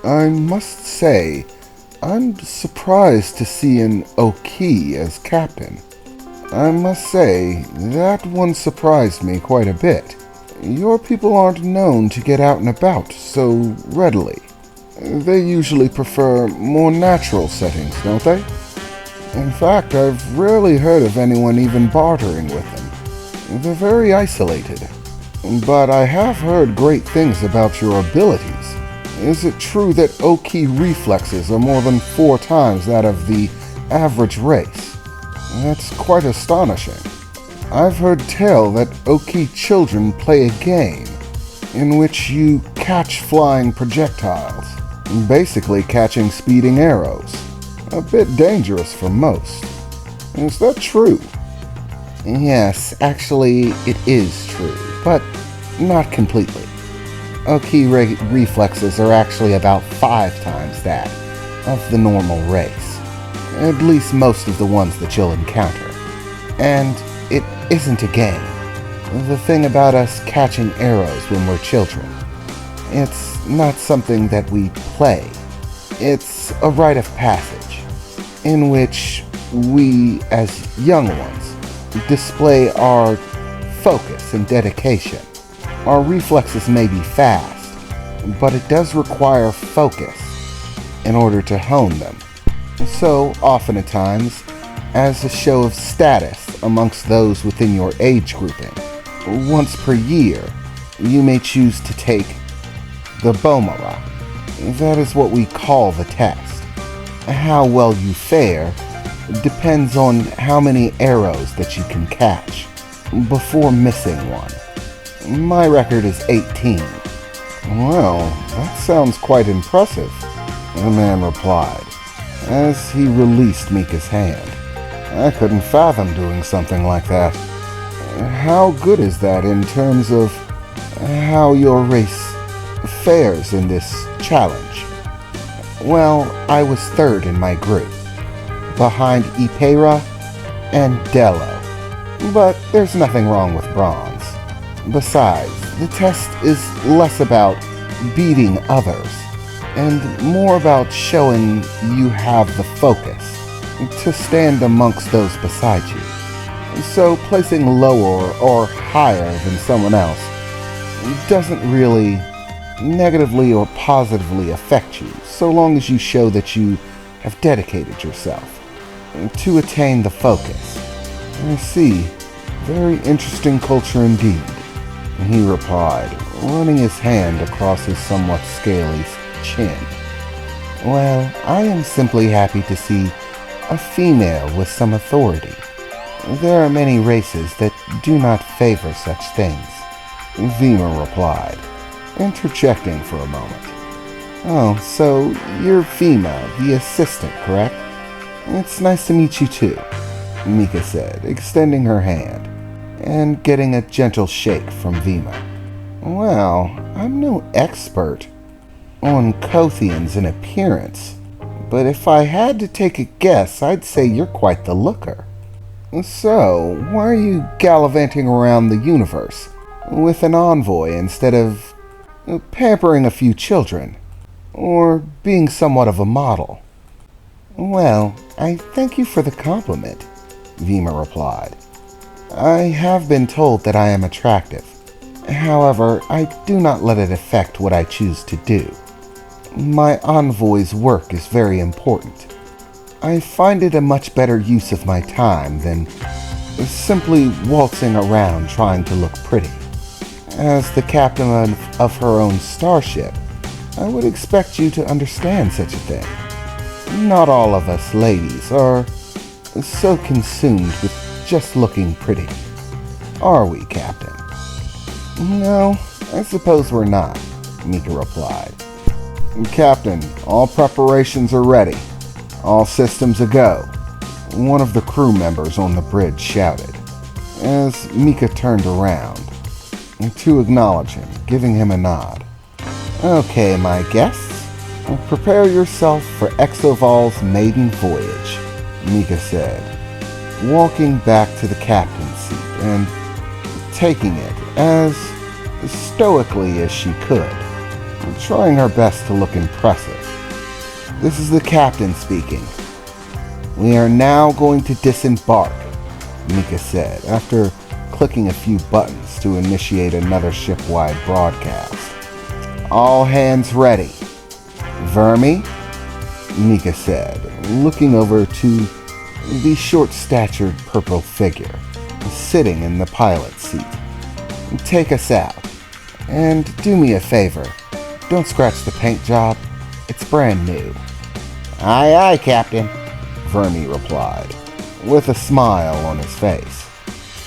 I must say, I'm surprised to see an Oki as captain. I must say, that one surprised me quite a bit. Your people aren't known to get out and about so readily. They usually prefer more natural settings, don't they? In fact, I've rarely heard of anyone even bartering with them. They're very isolated. But I have heard great things about your abilities. Is it true that Oki reflexes are more than 4 times that of the average race? That's quite astonishing. I've heard tell that Oki children play a game in which you catch flying projectiles, basically catching speeding arrows. A bit dangerous for most. Is that true? Yes, actually, it is true, but not completely. Oki reflexes are actually about 5 times that of the normal race. At least most of the ones that you'll encounter. And it isn't a game. The thing about us catching arrows when we're children, it's not something that we play. It's a rite of passage, in which we, as young ones, display our focus and dedication. Our reflexes may be fast, but it does require focus in order to hone them. So, often at times, as a show of status amongst those within your age grouping, once per year, you may choose to take the Bomara. That is what we call the test. How well you fare depends on how many arrows that you can catch before missing one. My record is 18. Well, that sounds quite impressive, the man replied, as he released Mika's hand. I couldn't fathom doing something like that. How good is that in terms of how your race fares in this challenge? Well, I was 3rd in my group, behind Ipera and Dello. But there's nothing wrong with bronze. Besides, the test is less about beating others, and more about showing you have the focus to stand amongst those beside you. So placing lower or higher than someone else doesn't really negatively or positively affect you, so long as you show that you have dedicated yourself to attain the focus. I see. Very interesting culture indeed, he replied, running his hand across his somewhat scaly chin. Well, I am simply happy to see a female with some authority. There are many races that do not favor such things, Vima replied, interjecting for a moment. Oh, so you're Vima, the assistant, correct? It's nice to meet you too, Mika said, extending her hand and getting a gentle shake from Vima. Well, I'm no expert on Kothians in appearance, but if I had to take a guess, I'd say you're quite the looker. So, why are you gallivanting around the universe with an envoy instead of pampering a few children, or being somewhat of a model? Well, I thank you for the compliment, Vima replied. I have been told that I am attractive. However, I do not let it affect what I choose to do. My envoy's work is very important. I find it a much better use of my time than simply waltzing around trying to look pretty. As the captain of her own starship, I would expect you to understand such a thing. Not all of us ladies are so consumed with just looking pretty. Are we, Captain? No, I suppose we're not, Mika replied. Captain, all preparations are ready. All systems a-go, one of the crew members on the bridge shouted, as Mika turned around to acknowledge him, giving him a nod. Okay, my guests, prepare yourself for Exovol's maiden voyage, Mika said, walking back to the captain's seat and taking it as stoically as she could. trying her best to look impressive. "This is the captain speaking. We are now going to disembark," Mika said, after clicking a few buttons to initiate another ship-wide broadcast. "All hands ready. Vermi?" Mika said, looking over to the short-statured purple figure sitting in the pilot's seat. "Take us out. And do me a favor. Don't scratch the paint job. It's brand new." "Aye, aye, Captain," Vermi replied, with a smile on his face.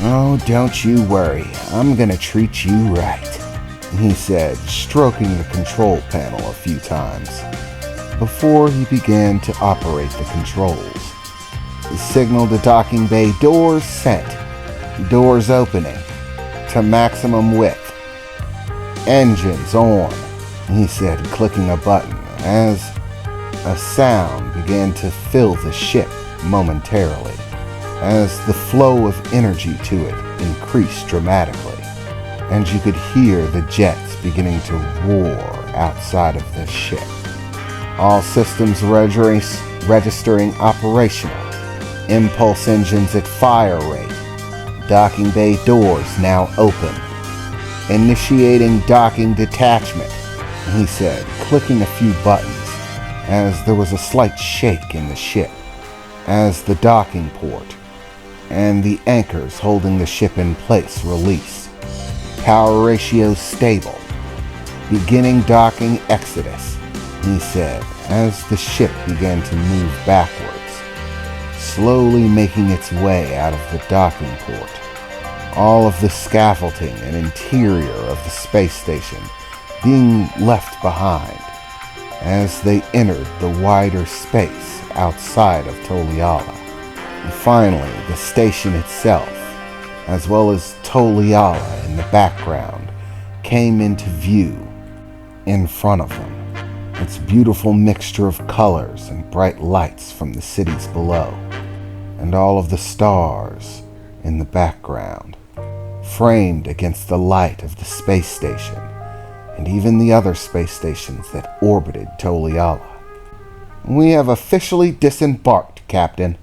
"Oh, don't you worry. I'm gonna treat you right," he said, stroking the control panel a few times before he began to operate the controls. The signal to docking bay doors sent. Doors opening to maximum width. "Engines on," he said, clicking a button as a sound began to fill the ship momentarily, as the flow of energy to it increased dramatically, and you could hear the jets beginning to roar outside of the ship. All systems registering operational. Impulse engines at fire rate. Docking bay doors now open. "Initiating docking detachment," he said, clicking a few buttons, as there was a slight shake in the ship, as the docking port and the anchors holding the ship in place released. "Power ratio stable. Beginning docking exodus," he said, as the ship began to move backwards, slowly making its way out of the docking port. All of the scaffolding and interior of the space station being left behind as they entered the wider space outside of Toliala. And finally, the station itself, as well as Toliala in the background, came into view in front of them. Its beautiful mixture of colors and bright lights from the cities below, and all of the stars in the background, framed against the light of the space station, and even the other space stations that orbited Toliala. "We have officially disembarked, Captain,"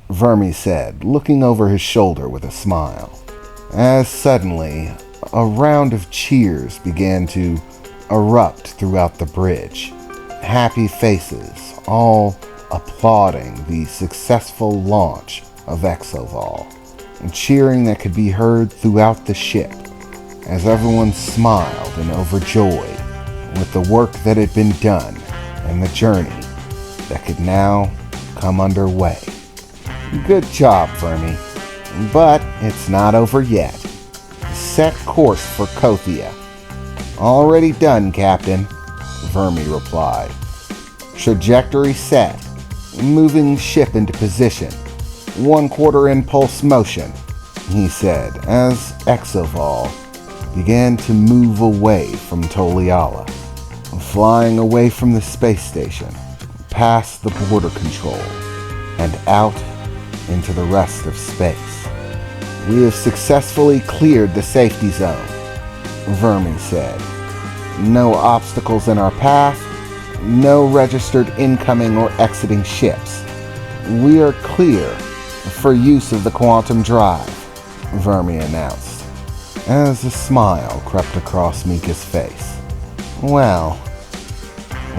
Vermi said, looking over his shoulder with a smile, as suddenly a round of cheers began to erupt throughout the bridge. Happy faces, all applauding the successful launch of exovol, and cheering that could be heard throughout the ship, as everyone smiled and overjoyed with the work that had been done and the journey that could now come underway. "Good job, Vermi, but it's not over yet. Set course for Kothia." "Already done, Captain," Vermi replied. "Trajectory set. Moving ship into position. 1/4 impulse motion," he said, as exovol began to move away from Toliala, flying away from the space station, past the border control, and out into the rest of space. "We have successfully cleared the safety zone," Vermi said. "No obstacles in our path, no registered incoming or exiting ships. We are clear for use of the quantum drive," Vermi announced, as a smile crept across Mika's face. "Well,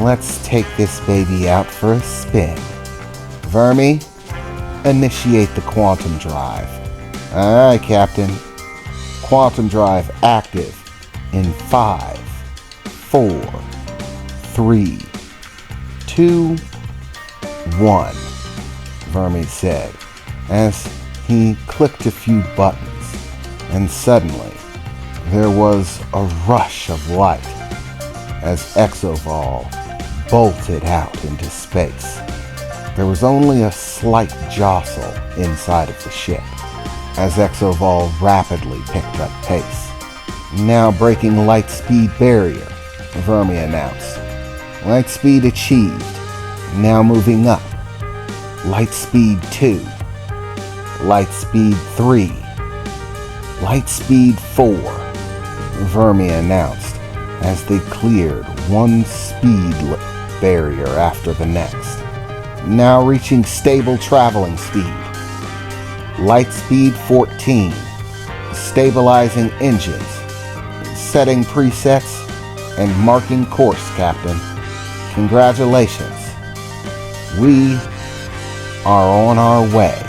let's take this baby out for a spin. Vermi, initiate the quantum drive." "Aye, Captain." "Quantum drive active in 5, 4, 3, 2, 1, Vermi said, as he clicked a few buttons, and suddenly there was a rush of light as exovol bolted out into space. There was only a slight jostle inside of the ship as exovol rapidly picked up pace. "Now breaking light speed barrier," Vermi announced. "Light speed achieved. Now moving up. Light speed 2. Light speed 3. Light speed 4, Vermi announced, as they cleared one speed barrier after the next. Now reaching stable traveling speed. Light speed 14. Stabilizing engines. Setting presets and marking course, Captain. Congratulations. We are on our way.